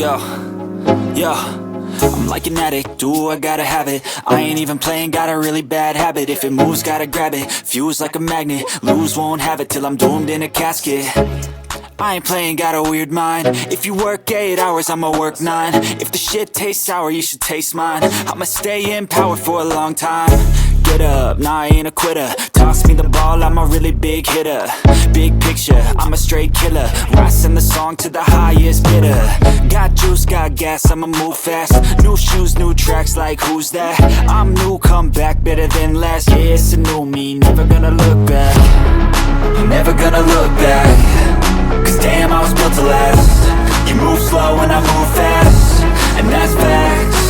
Yo, yo, I'm like an addict, do I gotta have it. I ain't even playing, got a really bad habit. If it moves, gotta grab it, fuse like a magnet. Lose, won't have it till I'm doomed in a casket. I ain't playing, got a weird mind. If you work 8 hours, I'ma work 9. If the shit tastes sour, you should taste mine. I'ma stay in power for a long time. Get up, nah, I ain't a quitter. Toss me the ball, I'm a really big hitter. Big picture, I'm a straight killer. Rising the song to the highest bidder. Got juice, got gas, I'ma move fast. New shoes, new tracks, like who's that? I'm new, come back, better than last. Yeah, it's a new me, never gonna look back. Never gonna look back. Cause damn, I was built to last. You move slow and I move fast, and that's facts.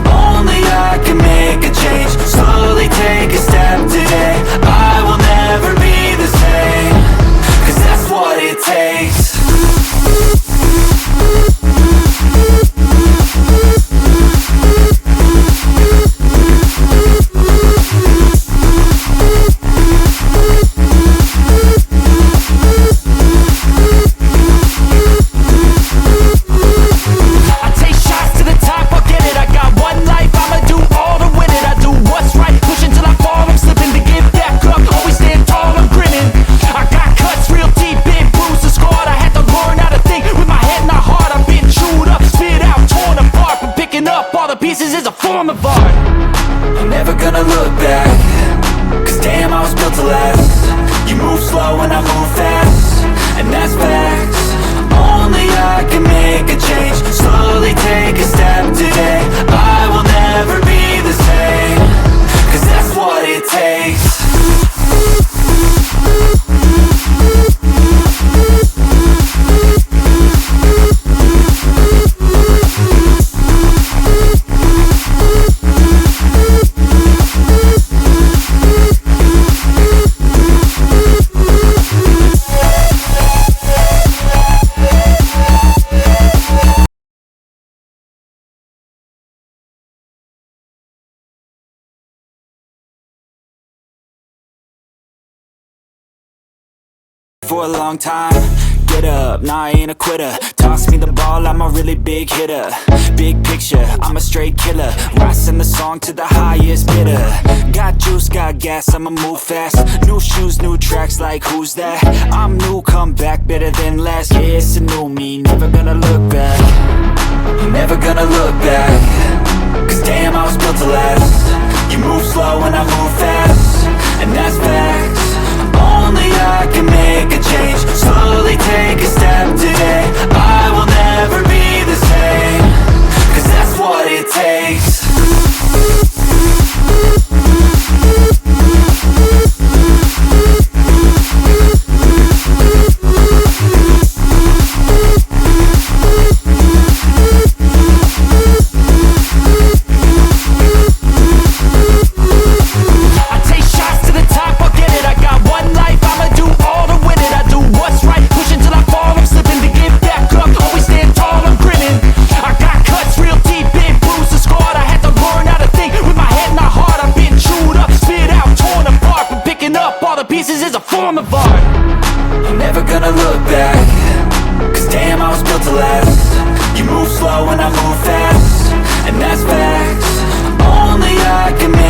Only I can make a change. Slowly take a step today. I will never be the same. Cause that's what it takes. Pieces is a form of art. I'm never gonna look back. Cause damn, I was built to last. You move slow and I move fast, and that's facts. Only I can make a change. Slowly take a step today. I will never be the same. Cause that's what it takes. For a long time, get up, nah, I ain't a quitter. Toss me the ball, I'm a really big hitter. Big picture, I'm a straight killer. Rising the song to the highest bidder. Got juice, got gas, I'ma move fast. New shoes, new tracks, like who's that? I'm new, come back, better than last. Yeah, it's a new me, never gonna look back. Never gonna look back. Cause damn, I was built to last. You move slow and I move fast, and that's facts. Only I can make a change. Slowly take a step today. I will never be the same. Cause that's what it takes. Pieces is a form of art. I'm never gonna look back. Cause damn, I was built to last. You move slow and I move fast, and that's facts. Only I can make